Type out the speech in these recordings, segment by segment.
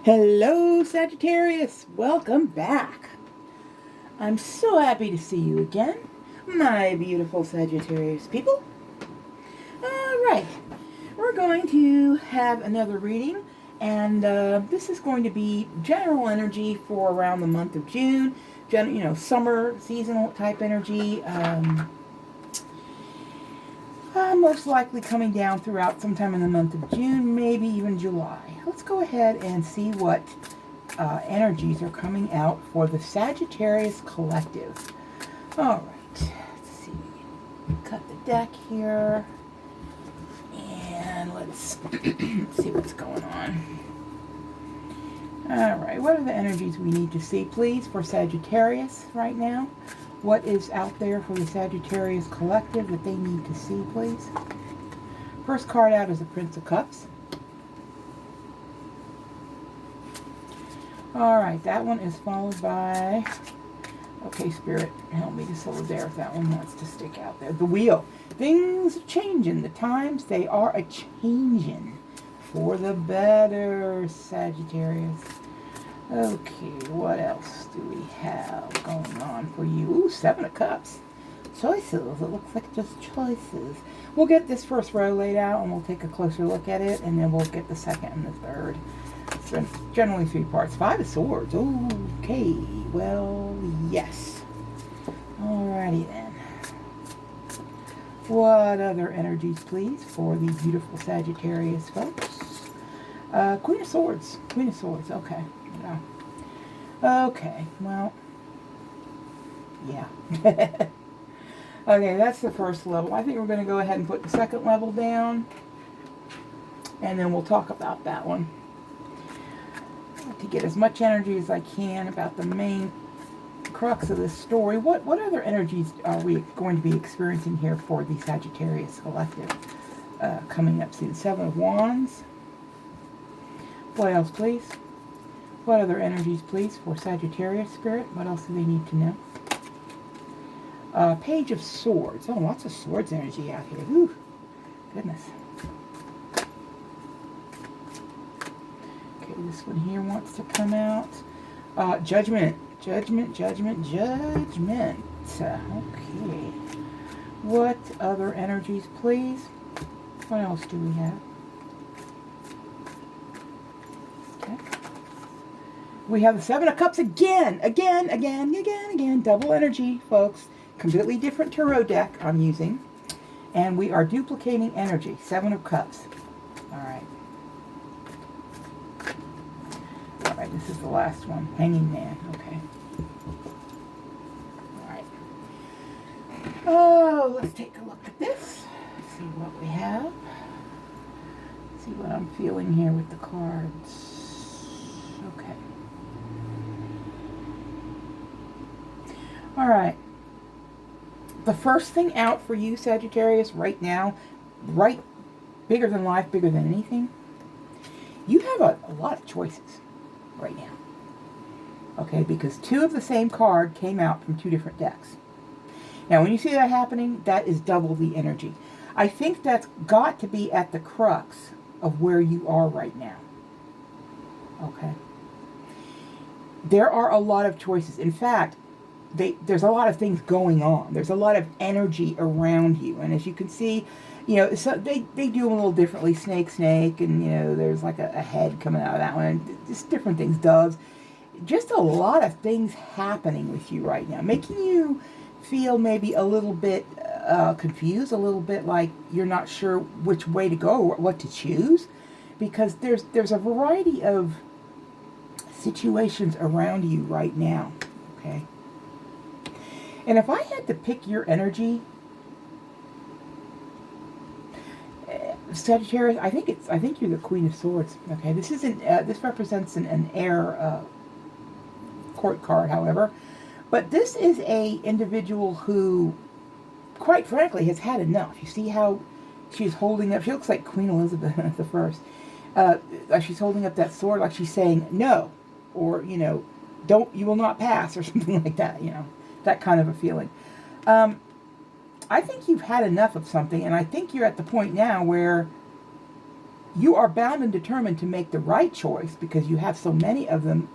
Hello, Sagittarius. Welcome back. I'm so happy to see you again, my beautiful Sagittarius people. All right, we're going to have another reading, and this is going to be general energy for around the month of June. Summer, seasonal type energy. Most likely coming down throughout sometime in the month of June, maybe even July. Let's go ahead and see what energies are coming out for the Sagittarius collective. All right, let's see. Cut the deck here, and let's see what's going on. All right, what are the energies we need to see, please, for Sagittarius right now? What is out there for the Sagittarius collective that they need to see, please? First card out is the Prince of Cups. All right, that one is followed by, okay, Spirit, help me just hold there if that one wants to stick out there. The Wheel. Things are changing. The times, they are a-changing for the better, Sagittarius. Okay, what else do we have going on for you? Ooh, Seven of Cups. Choices. It looks like just choices. We'll get this first row laid out, and we'll take a closer look at it, and then we'll get the second and the third. So generally 3 parts. Five of Swords. Okay, well, yes. Alrighty then. What other energies, please, for the beautiful Sagittarius folks? Queen of Swords. Queen of Swords, okay. Yeah. Okay, well, yeah. Okay, that's the first level. I think we're going to go ahead and put the second level down, and then we'll talk about that one. To get as much energy as I can about the main crux of this story. What other energies are we going to be experiencing here for the Sagittarius collective coming up soon? Seven of Wands. What else, please? What other energies, please, for Sagittarius spirit? What else do they need to know? Page of Swords. Oh, lots of swords energy out here. Ooh, goodness. Okay, this one here wants to come out. Judgment. Judgment, judgment, judgment. Okay. What other energies, please? What else do we have? Okay. We have the Seven of Cups again. Double energy, folks. Completely different tarot deck I'm using. And we are duplicating energy. Seven of Cups. All right. All right, this is the last one. Hanging Man. Okay. All right. Oh, let's take a look at this. See what we have. See what I'm feeling here with the cards. Okay. All right. The first thing out for you, Sagittarius, right now, right, bigger than life, bigger than anything, you have a lot of choices right now. Okay, because 2 of the same card came out from 2 different decks. Now, when you see that happening, that is double the energy. I think that's got to be at the crux of where you are right now. Okay. There are a lot of choices. In fact, there's a lot of things going on. There's a lot of energy around you. And as you can see, so they do them a little differently. Snake, and, there's like a head coming out of that one. Just different things, doves. Just a lot of things happening with you right now, making you feel maybe a little bit confused, a little bit like you're not sure which way to go or what to choose, because there's a variety of situations around you right now, okay? And if I had to pick your energy, Sagittarius, I think you're the Queen of Swords. Okay, this isn't. This represents an air court card, however, but this is a individual who, quite frankly, has had enough. You see how she's holding up? She looks like Queen Elizabeth I. She's holding up that sword, like she's saying no, or don't. You will not pass, or something like that. That kind of a feeling. I think you've had enough of something, and I think you're at the point now where you are bound and determined to make the right choice because you have so many of them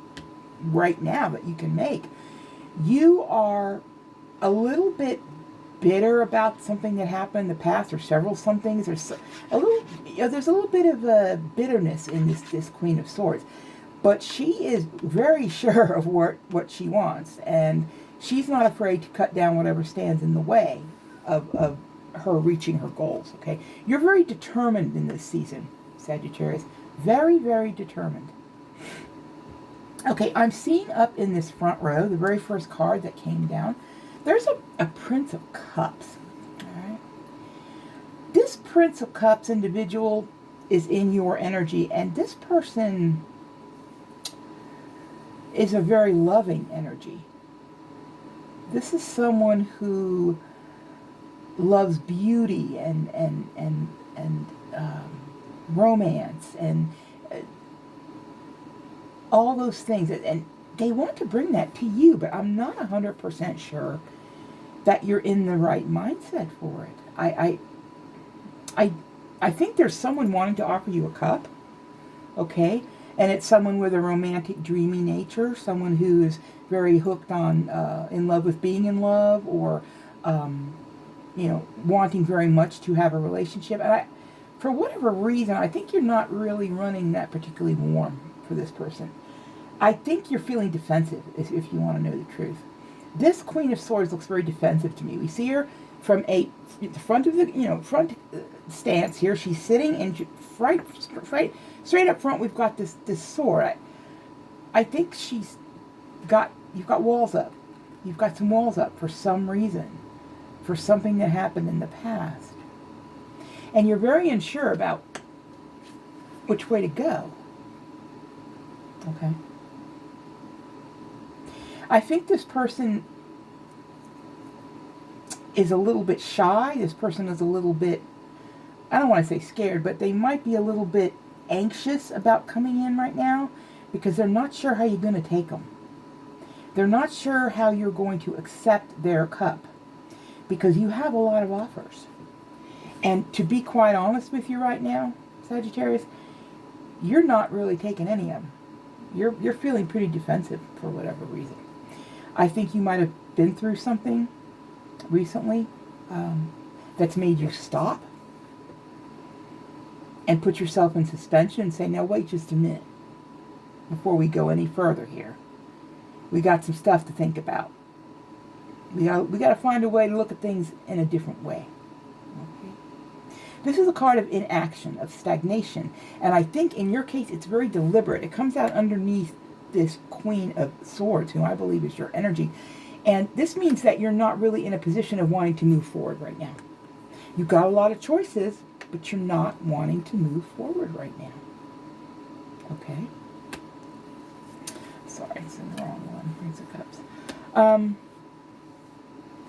right now that you can make. You are a little bit bitter about something that happened in the past, or several somethings. There's a little, there's a little bit of a bitterness in this Queen of Swords, but she is very sure of what she wants, and she's not afraid to cut down whatever stands in the way of her reaching her goals. Okay, you're very determined in this season, Sagittarius. Very, very determined. Okay, I'm seeing up in this front row, the very first card that came down, there's a Prince of Cups. All right. This Prince of Cups individual is in your energy, and this person is a very loving energy. This is someone who loves beauty and romance and all those things, and they want to bring that to you, but I'm not 100% sure that you're in the right mindset for it. I think there's someone wanting to offer you a cup, okay? And it's someone with a romantic, dreamy nature, someone who is very hooked on, in love with being in love, or, wanting very much to have a relationship. And for whatever reason, I think you're not really running that particularly warm for this person. I think you're feeling defensive, if you want to know the truth. This Queen of Swords looks very defensive to me. We see her from the front of the, front stance here. She's sitting, and right straight up front, we've got this sword. I think you've got walls up. You've got some walls up for some reason, for something that happened in the past. And you're very unsure about which way to go. Okay. I think this person is a little bit shy. This person is a little bit, I don't want to say scared, but they might be a little bit anxious about coming in right now because they're not sure how you're going to take them. They're not sure how you're going to accept their cup because you have a lot of offers. And to be quite honest with you right now, Sagittarius, you're not really taking any of them. You're feeling pretty defensive for whatever reason. I think you might have been through something recently that's made you stop and put yourself in suspension and say, now wait just a minute before we go any further here. We got some stuff to think about. We got to find a way to look at things in a different way. Okay? This is a card of inaction, of stagnation, and I think in your case it's very deliberate. It comes out underneath this Queen of Swords, who I believe is your energy. And this means that you're not really in a position of wanting to move forward right now. You've got a lot of choices, but you're not wanting to move forward right now. Okay? Sorry, it's in the wrong one. Prince of Cups.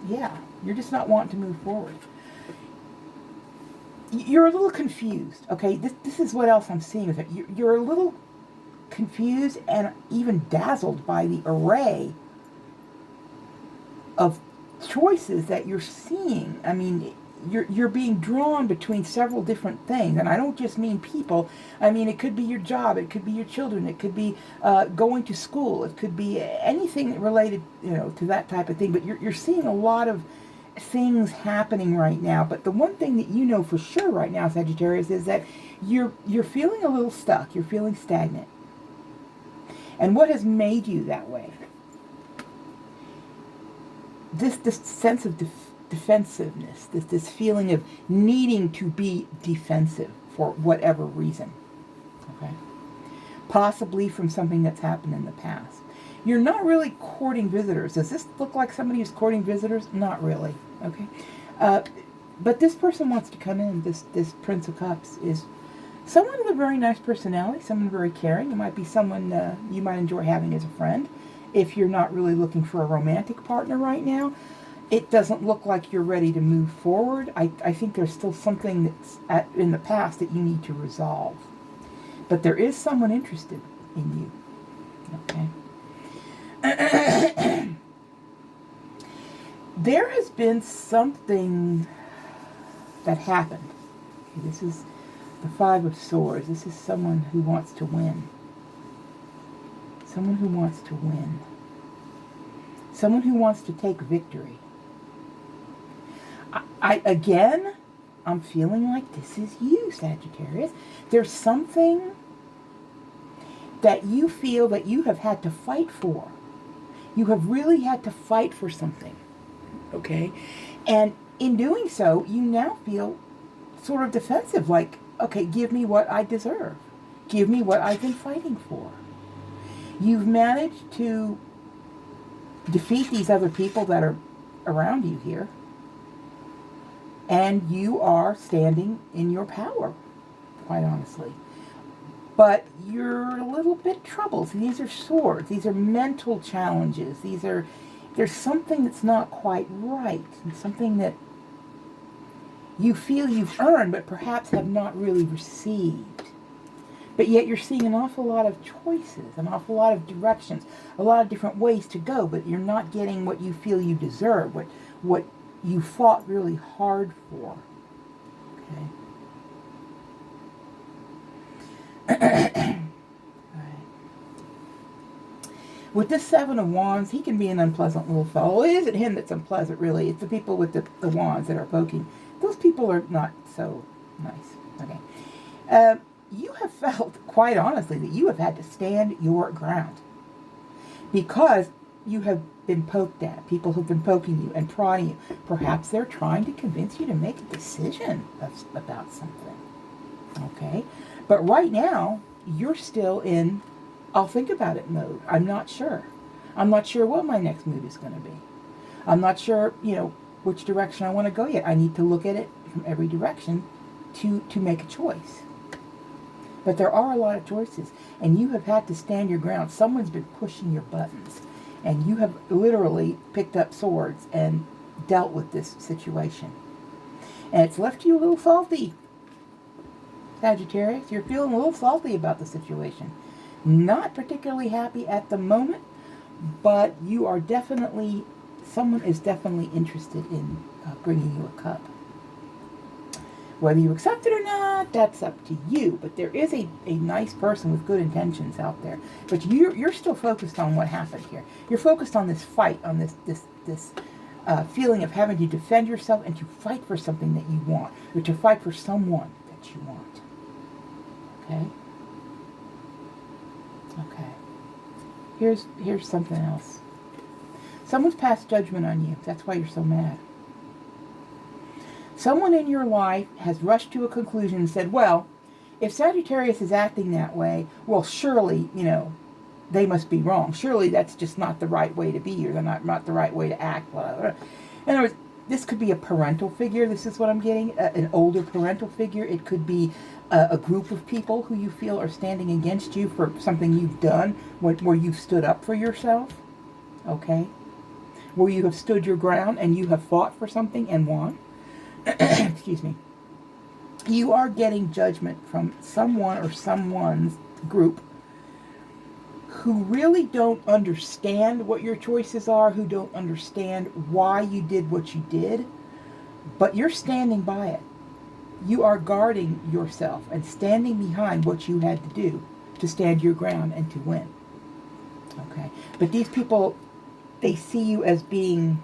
Yeah, you're just not wanting to move forward. You're a little confused, okay? This is what else I'm seeing with it. You're a little confused and even dazzled by the array of choices that you're seeing. I mean, you're being drawn between several different things, and I don't just mean people. I mean, it could be your job, it could be your children, it could be going to school, it could be anything related, to that type of thing. But you're seeing a lot of things happening right now. But the one thing that you know for sure right now, Sagittarius, is that you're feeling a little stuck. You're feeling stagnant. And what has made you that way? This sense of defensiveness, this feeling of needing to be defensive for whatever reason. Okay? Possibly from something that's happened in the past. You're not really courting visitors. Does this look like somebody who's courting visitors? Not really. Okay? But this person wants to come in. This Prince of Cups is someone with a very nice personality, someone very caring. It might be someone you might enjoy having as a friend. If you're not really looking for a romantic partner right now, it doesn't look like you're ready to move forward. I think there's still something that's in the past that you need to resolve. But there is someone interested in you. Okay? There has been something that happened. Okay, this is The Five of Swords. This is someone who wants to win. Someone who wants to win. Someone who wants to take victory. Again, I'm feeling like this is you, Sagittarius. There's something that you feel that you have had to fight for. You have really had to fight for something. Okay? And in doing so, you now feel sort of defensive, like, okay, give me what I deserve. Give me what I've been fighting for. You've managed to defeat these other people that are around you here. And you are standing in your power, quite honestly. But you're a little bit troubled. These are swords. These are mental challenges. There's something that's not quite right. And something that you feel you've earned, but perhaps have not really received. But yet you're seeing an awful lot of choices, an awful lot of directions, a lot of different ways to go, but you're not getting what you feel you deserve, what you fought really hard for. Okay. With this Seven of Wands, he can be an unpleasant little fellow. It isn't him that's unpleasant, really. It's the people with the wands that are poking. Those people are not so nice. Okay. You have felt, quite honestly, that you have had to stand your ground. Because you have been poked at. People have been poking you and prodding you. Perhaps they're trying to convince you to make a decision about something. Okay? But right now, you're still in I'll think about it mode. I'm not sure. I'm not sure what my next move is going to be. I'm not sure, which direction I want to go yet. I need to look at it from every direction to make a choice. But there are a lot of choices, and you have had to stand your ground. Someone's been pushing your buttons, and you have literally picked up swords and dealt with this situation. And it's left you a little salty, Sagittarius. You're feeling a little salty about the situation. Not particularly happy at the moment, but you are definitely, someone is definitely interested in bringing you a cup. Whether you accept it or not, that's up to you. But there is a nice person with good intentions out there. But you're still focused on what happened here. You're focused on this fight, on this feeling of having to defend yourself and to fight for something that you want, or to fight for someone that you want. Okay? Okay. Here's something else. Someone's passed judgment on you. That's why you're so mad. Someone in your life has rushed to a conclusion and said, well, if Sagittarius is acting that way, well, surely, they must be wrong. Surely that's just not the right way to be, or they're not the right way to act. Blah, blah, blah. In other words, this could be a parental figure. This is what I'm getting, an older parental figure. It could be a group of people who you feel are standing against you for something you've done, where you've stood up for yourself, okay? Where you have stood your ground and you have fought for something and won. Excuse me. You are getting judgment from someone or someone's group who really don't understand what your choices are, who don't understand why you did what you did, but you're standing by it. You are guarding yourself and standing behind what you had to do to stand your ground and to win. Okay? But these people, they see you as being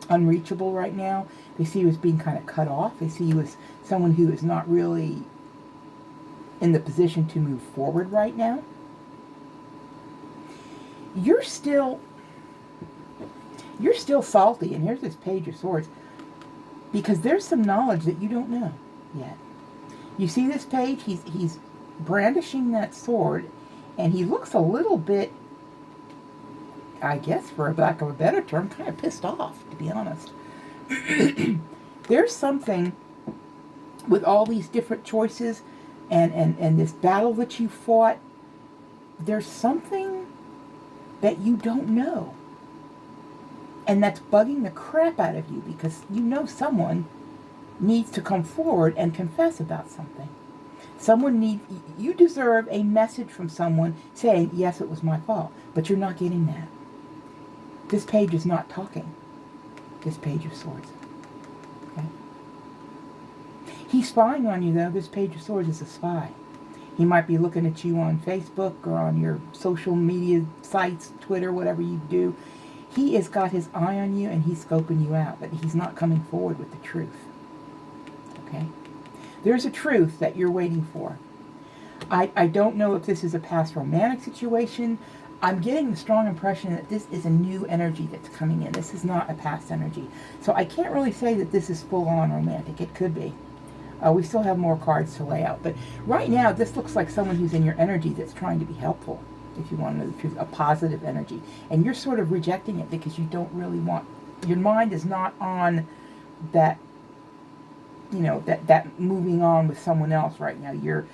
unreachable right now. They see you as being kind of cut off. They see you as someone who is not really in the position to move forward right now. You're still salty, and here's this Page of Swords, because there's some knowledge that you don't know yet. You see this page? He's brandishing that sword, and he looks a little bit, I guess, for lack of a better term, kind of pissed off, to be honest. There's something with all these different choices and this battle that you fought. There's something that you don't know. And that's bugging the crap out of you, because someone needs to come forward and confess about something. You deserve a message from someone saying, yes, it was my fault, but you're not getting that. This page is not talking. This Page of Swords. Okay? He's spying on you, though. This Page of Swords is a spy. He might be looking at you on Facebook or on your social media sites, Twitter, whatever you do. He has got his eye on you and he's scoping you out, but he's not coming forward with the truth. Okay? There's a truth that you're waiting for. I don't know if this is a past romantic situation. I'm getting the strong impression that this is a new energy that's coming in. This is not a past energy. So I can't really say that this is full-on romantic. It could be. We still have more cards to lay out. But right now, this looks like someone who's in your energy that's trying to be helpful, if you want to know the truth, a positive energy. And you're sort of rejecting it because you don't really want, your mind is not on that, you know, that moving on with someone else right now. You're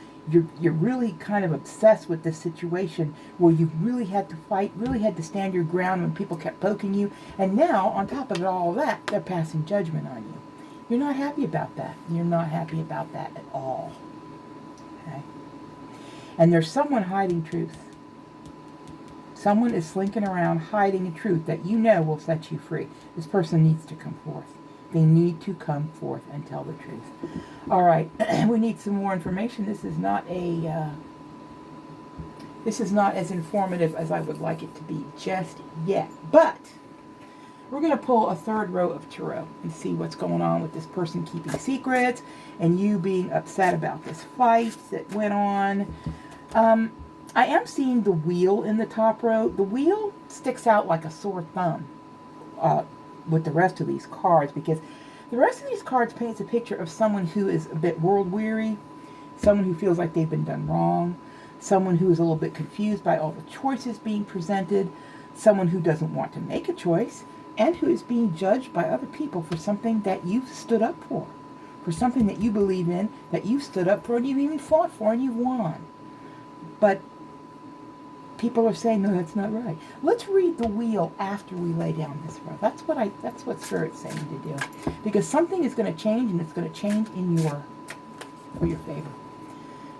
really kind of obsessed with this situation where you really had to fight, really had to stand your ground when people kept poking you. And now, on top of all that, they're passing judgment on you. You're not happy about that. You're not happy about that at all. Okay? And there's someone hiding truth. Someone is slinking around hiding a truth that you know will set you free. This person needs to come forth. They need to come forth and tell the truth. All right, we need some more information. This is not as informative as I would like it to be just yet. But we're going to pull a third row of tarot and see what's going on with this person keeping secrets and you being upset about this fight that went on. I am seeing the wheel in the top row. The wheel sticks out like a sore thumb with the rest of these cards, because the rest of these cards paints a picture of someone who is a bit world weary, someone who feels like they've been done wrong, someone who is a little bit confused by all the choices being presented, someone who doesn't want to make a choice, and who is being judged by other people for something that you've stood up for something that you believe in, that you've stood up for and you've even fought for and you've won. But people are saying, no, that's not right. Let's read the wheel after we lay down this row. That's what Spirit's saying to do. Because something is going to change, and it's going to change for your favor.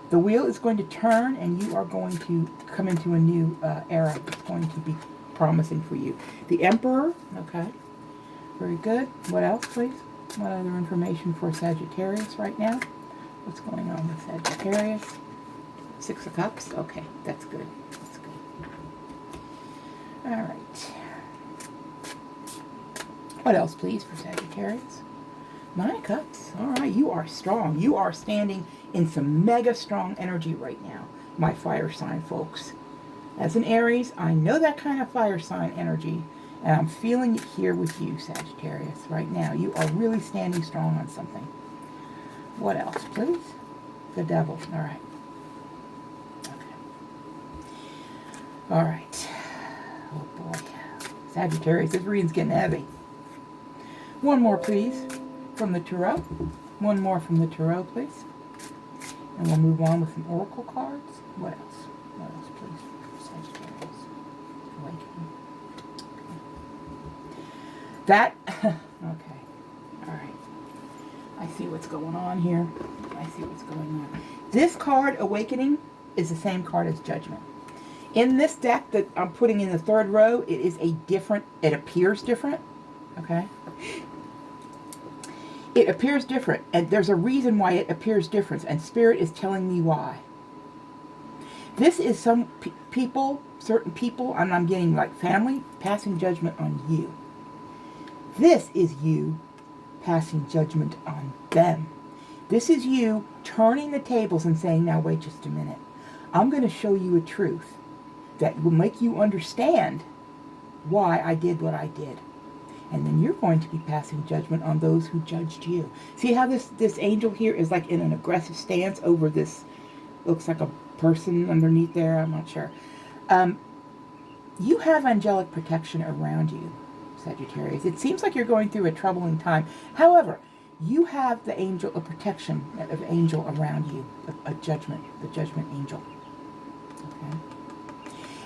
The wheel is going to turn, and you are going to come into a new era. It's going to be promising for you. The Emperor, okay. Very good. What else, please? What other information for Sagittarius right now? What's going on with Sagittarius? Six of Cups. Okay, that's good. That's good. All right. What else, please, for Sagittarius? Nine of Cups. All right, you are strong. You are standing in some mega strong energy right now, my fire sign folks. As an Aries, I know that kind of fire sign energy, and I'm feeling it here with you, Sagittarius, right now. You are really standing strong on something. What else, please? The Devil. All right. All right. Oh, boy. Sagittarius, this reading's getting heavy. One more, please, from the Tarot. One more from the Tarot, please. And we'll move on with some Oracle cards. What else? What else, please? Sagittarius. Awakening. Okay. That, okay. All right. I see what's going on here. I see what's going on. This card, Awakening, is the same card as Judgment. In this deck that I'm putting in the third row, it is a different, it appears different, okay? It appears different, and there's a reason why it appears different, and Spirit is telling me why. This is some people, certain people, and I'm getting like family, passing judgment on you. This is you passing judgment on them. This is you turning the tables and saying, now wait just a minute. I'm going to show you a truth that will make you understand why I did what I did. And then you're going to be passing judgment on those who judged you. See how this angel here is like in an aggressive stance over this, looks like a person underneath there, I'm not sure. You have angelic protection around you, Sagittarius. It seems like you're going through a troubling time. However, you have the angel of protection, of angel around you, a judgment, the judgment angel. Okay?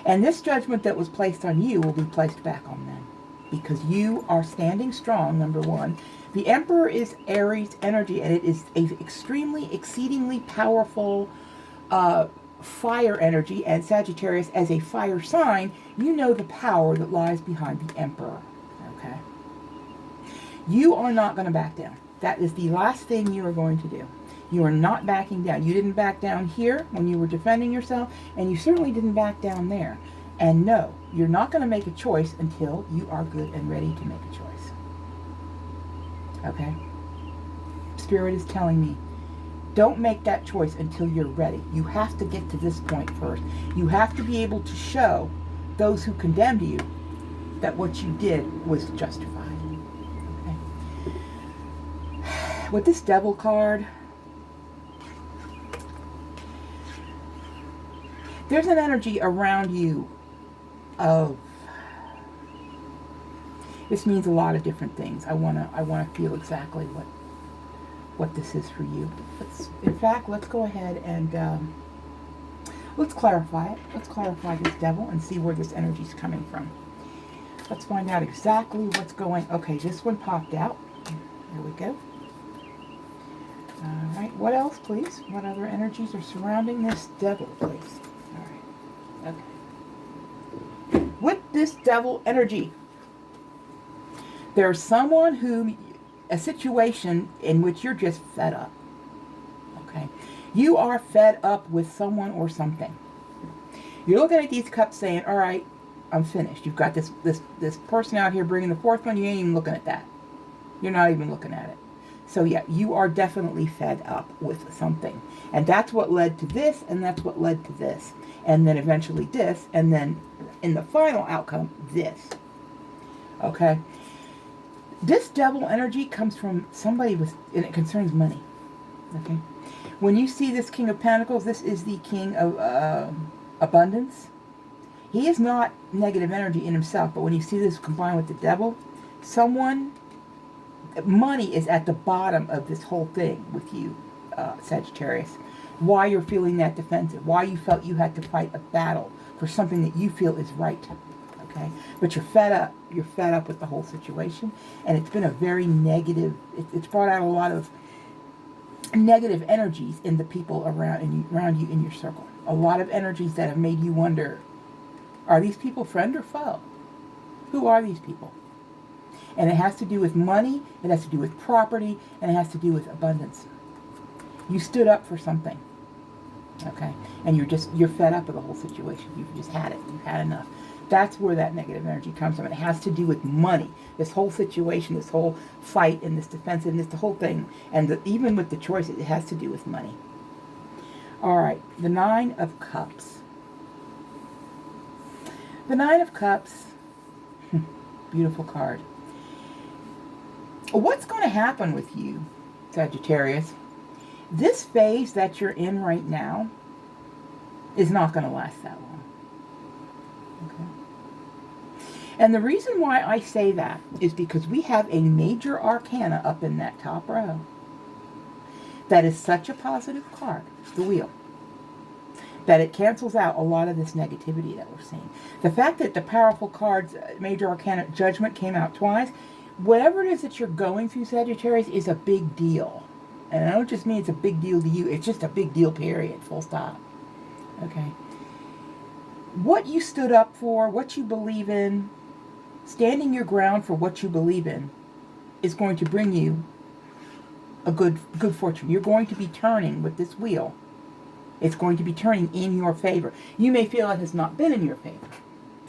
And this judgment that was placed on you will be placed back on them, because you are standing strong, number one. The Emperor is Aries energy, and it is an extremely, exceedingly powerful fire energy. And Sagittarius, as a fire sign, you know the power that lies behind the Emperor. Okay? You are not going to back down. That is the last thing you are going to do. You are not backing down. You didn't back down here when you were defending yourself, and you certainly didn't back down there. And no, you're not going to make a choice until you are good and ready to make a choice. Okay? Spirit is telling me, don't make that choice until you're ready. You have to get to this point first. You have to be able to show those who condemned you that what you did was justified. Okay? With this Devil card, there's an energy around you of, this means a lot of different things. I wanna feel exactly what this is for you. In fact, let's go ahead and let's clarify it. Let's clarify this Devil and see where this energy is coming from. Let's find out exactly what's going. Okay, this one popped out. There we go. All right. What else, please? What other energies are surrounding this Devil, please? All right. Okay. With this Devil energy, there's someone who, a situation in which you're just fed up. Okay? You are fed up with someone or something. You're looking at these cups saying, all right, I'm finished. You've got this person out here bringing the fourth one. You ain't even looking at that. You're not even looking at it. So yeah, you are definitely fed up with something. And that's what led to this, and that's what led to this. And then eventually this, and then in the final outcome, this. Okay? This Devil energy comes from somebody with, and it concerns money. Okay? When you see this King of Pentacles, this is the King of Abundance. He is not negative energy in himself, but when you see this combined with the Devil, money is at the bottom of this whole thing with you, Sagittarius. Why you're feeling that defensive, why you felt you had to fight a battle for something that you feel is right. Okay? But you're fed up. You're fed up with the whole situation. And it's been a very negative, it's brought out a lot of negative energies in the people around you in your circle. A lot of energies that have made you wonder, are these people friend or foe? Who are these people? And it has to do with money, it has to do with property, and it has to do with abundance. You stood up for something. Okay? And you're fed up with the whole situation. You've just had it. You've had enough. That's where that negative energy comes from. It has to do with money. This whole situation, this whole fight, and this defensiveness, the whole thing. And even with the choices, it has to do with money. All right. The Nine of Cups. The Nine of Cups. Beautiful card. What's going to happen with you, Sagittarius? This phase that you're in right now is not going to last that long. Okay? And the reason why I say that is because we have a major arcana up in that top row that is such a positive card, the Wheel, that it cancels out a lot of this negativity that we're seeing. The fact that the powerful cards, major arcana, Judgment came out twice, whatever it is that you're going through, Sagittarius, is a big deal. And I don't just mean it's a big deal to you, it's just a big deal, period, full stop. Okay? What you stood up for, what you believe in, standing your ground for what you believe in, is going to bring you a good fortune. You're going to be turning with this wheel. It's going to be turning in your favor. You may feel it has not been in your favor.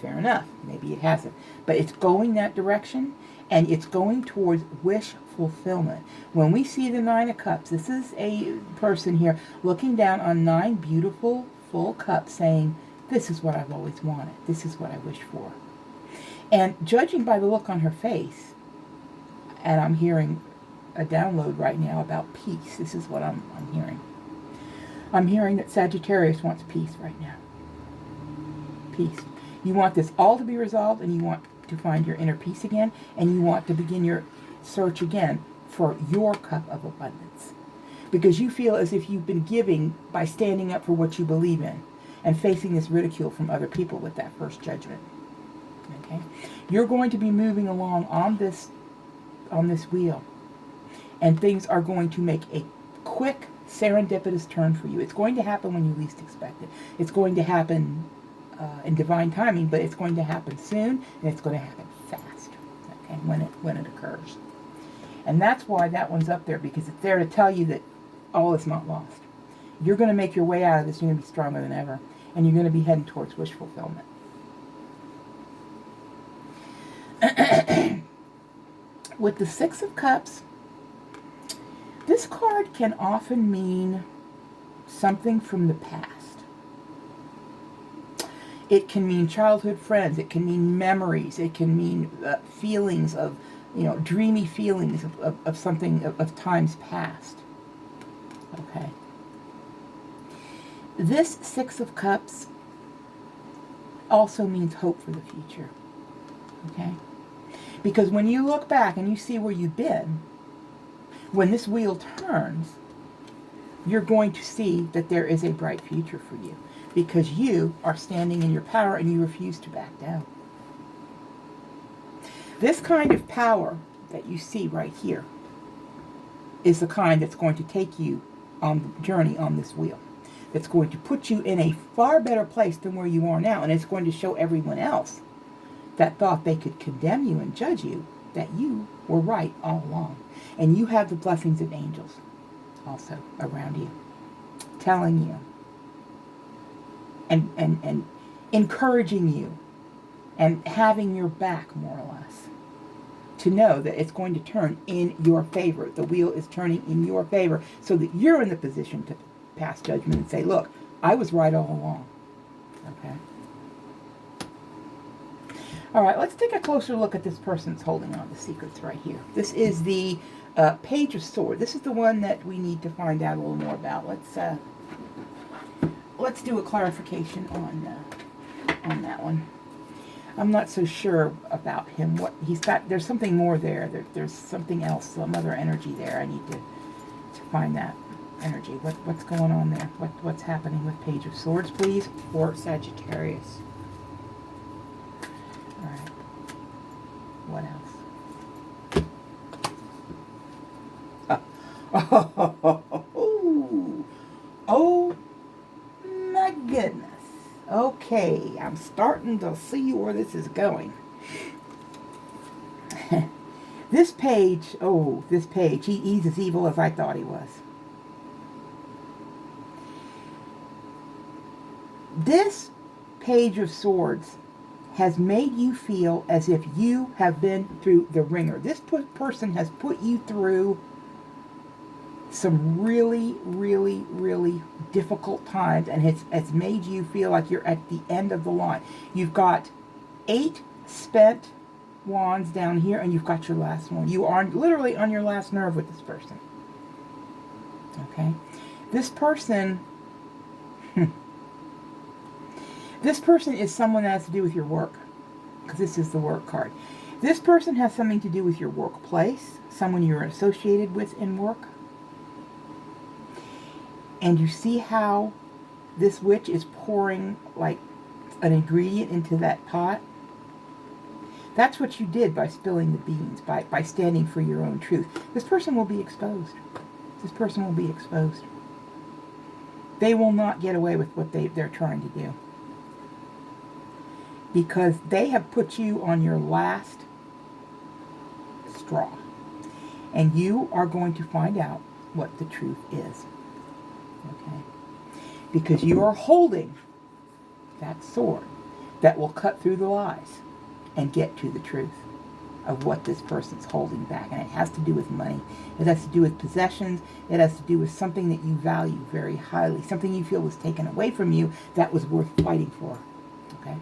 Fair enough. Maybe it hasn't. But it's going that direction, and it's going towards wish fulfillment. When we see the Nine of Cups, this is a person here looking down on 9 beautiful, full cups saying, this is what I've always wanted. This is what I wish for. And judging by the look on her face, and I'm hearing a download right now about peace. This is what I'm hearing. I'm hearing that Sagittarius wants peace right now. Peace. You want this all to be resolved, and you want to find your inner peace again, and you want to begin your search again for your cup of abundance. Because you feel as if you've been giving by standing up for what you believe in and facing this ridicule from other people with that first judgment. Okay? You're going to be moving along on this wheel, and things are going to make a quick, serendipitous turn for you. It's going to happen when you least expect it. It's going to happen in divine timing, but it's going to happen soon, and it's going to happen fast. Okay, when it occurs. And that's why that one's up there, because it's there to tell you that all is not lost. You're going to make your way out of this. You're going to be stronger than ever. And you're going to be heading towards wish fulfillment. With the Six of Cups, this card can often mean something from the past. It can mean childhood friends. It can mean memories. It can mean feelings of, dreamy feelings of something, of times past. Okay. This Six of Cups also means hope for the future. Okay? Because when you look back and you see where you've been, when this wheel turns, you're going to see that there is a bright future for you. Because you are standing in your power and you refuse to back down. This kind of power that you see right here is the kind that's going to take you on the journey on this wheel. That's going to put you in a far better place than where you are now. And it's going to show everyone else that thought they could condemn you and judge you that you were right all along. And you have the blessings of angels also around you, telling you and encouraging you and having your back, more or less, to know that it's going to turn in your favor. The wheel is turning in your favor so that you're in the position to pass judgment and say, look, I was right all along. Okay? All right, let's take a closer look at this person that's holding on to secrets right here. This is the Page of Swords. This is the one that we need to find out a little more about. Let's do a clarification on that one. I'm not so sure about him. What he's got, there's something more there. There's something else, some other energy there. I need to find that energy. What's going on there? What's happening with Page of Swords, please, for Sagittarius? All right. What else? Oh my goodness. Okay, I'm starting to see where this is going. This page, he's as evil as I thought he was. This Page of Swords has made you feel as if you have been through the ringer. This person has put you through some really, really, really difficult times, and it's made you feel like you're at the end of the line. You've got 8 spent wands down here, and you've got your last one. You are literally on your last nerve with this person. Okay? This person... This person is someone that has to do with your work, because this is the work card. This person has something to do with your workplace, someone you're associated with in work. And you see how this witch is pouring like an ingredient into that pot? That's what you did by spilling the beans, by standing for your own truth. This person will be exposed. This person will be exposed. They will not get away with what they're trying to do. Because they have put you on your last straw. And you are going to find out what the truth is. Okay? Because you are holding that sword that will cut through the lies and get to the truth of what this person's holding back. And it has to do with money. It has to do with possessions. It has to do with something that you value very highly. Something you feel was taken away from you that was worth fighting for. Okay?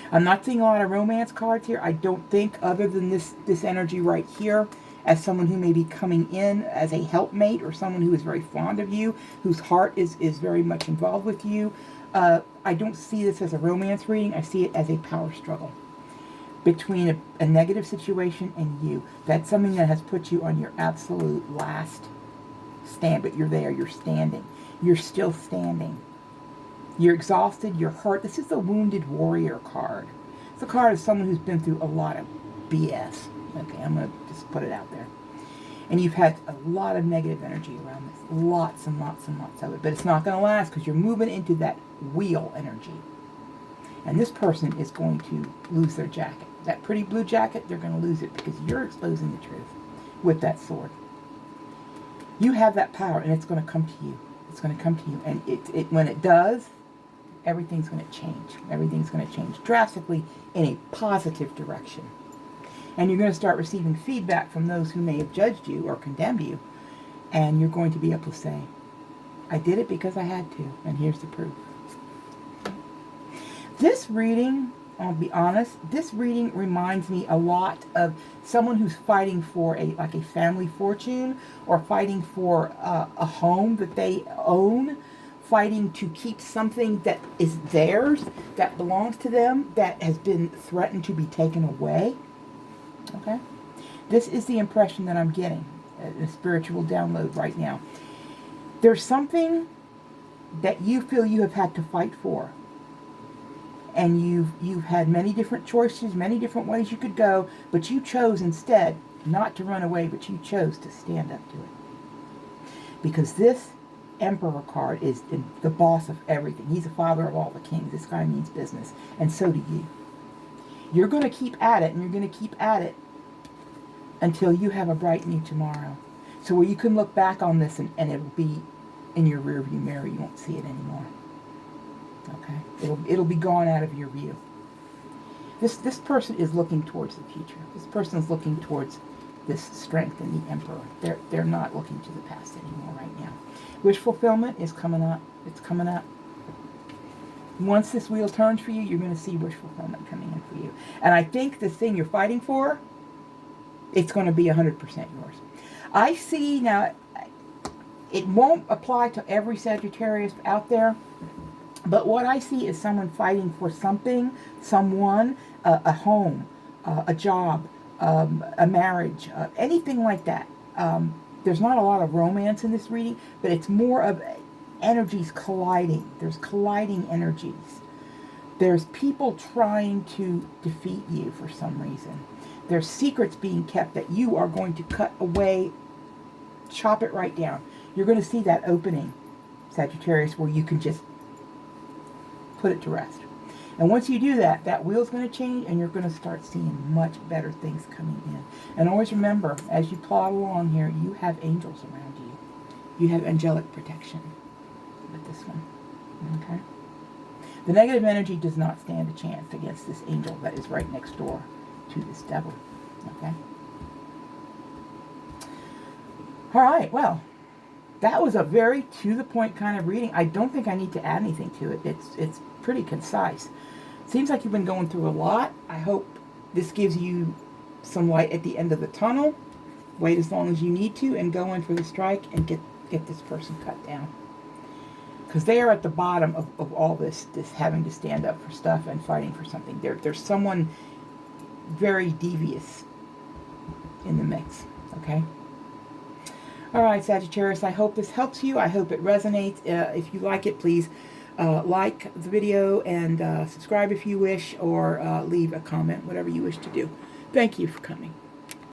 I'm not seeing a lot of romance cards here. I don't think, other than this energy right here, as someone who may be coming in as a helpmate or someone who is very fond of you, whose heart is very much involved with you. I don't see this as a romance reading. I see it as a power struggle between a negative situation and you. That's something that has put you on your absolute last stand, but you're there. You're standing. You're still standing. You're exhausted, you're hurt. This is the Wounded Warrior card. It's a card of someone who's been through a lot of BS. Okay, I'm going to just put it out there. And you've had a lot of negative energy around this. Lots and lots and lots of it. But it's not going to last because you're moving into that wheel energy. And this person is going to lose their jacket. That pretty blue jacket, they're going to lose it because you're exposing the truth with that sword. You have that power, and it's going to come to you. It's going to come to you. And when it does, everything's going to change. Everything's going to change drastically in a positive direction. And you're going to start receiving feedback from those who may have judged you or condemned you. And you're going to be able to say, I did it because I had to, and here's the proof. This reading, I'll be honest, this reading reminds me a lot of someone who's fighting for a family fortune, or fighting for a home that they own, fighting to keep something that is theirs, that belongs to them, that has been threatened to be taken away. Okay? This is the impression that I'm getting, a spiritual download right now. There's something that you feel you have had to fight for. And you've had many different choices, many different ways you could go, but you chose instead not to run away, but you chose to stand up to it. Because this Emperor card is the boss of everything. He's the father of all the kings. This guy means business. And so do you. You're going to keep at it, and you're going to keep at it until you have a bright new tomorrow. So where you can look back on this and it'll be in your rearview mirror. You won't see it anymore. Okay? It'll be gone out of your view. This person is looking towards the future. This person is looking towards this strength in the Emperor. They're not looking to the past anymore right now. Wish fulfillment is coming up. It's coming up. Once this wheel turns for you, you're going to see wish fulfillment coming in for you. And I think this thing you're fighting for, it's going to be 100% yours. I see now, it won't apply to every Sagittarius out there, but what I see is someone fighting for something, someone, a home, a job, a marriage, anything like that. There's not a lot of romance in this reading, but it's more of energies colliding. There's colliding energies. There's people trying to defeat you for some reason. There's secrets being kept that you are going to cut away, chop it right down. You're going to see that opening, Sagittarius, where you can just put it to rest. And once you do that, that wheel's going to change, and you're going to start seeing much better things coming in. And always remember, as you plod along here, you have angels around you. You have angelic protection with this one. Okay? The negative energy does not stand a chance against this angel that is right next door to this devil. Okay? All right, well, that was a very to-the-point kind of reading. I don't think I need to add anything to it. It's pretty concise. Seems like you've been going through a lot. I hope this gives you some light at the end of the tunnel. Wait as long as you need to and go in for the strike and get this person cut down. Because they are at the bottom of all this having to stand up for stuff and fighting for something. There's someone very devious in the mix. Okay? All right, Sagittarius, I hope this helps you. I hope it resonates. If you like it, please like the video and subscribe if you wish, or leave a comment, whatever you wish to do. Thank you for coming.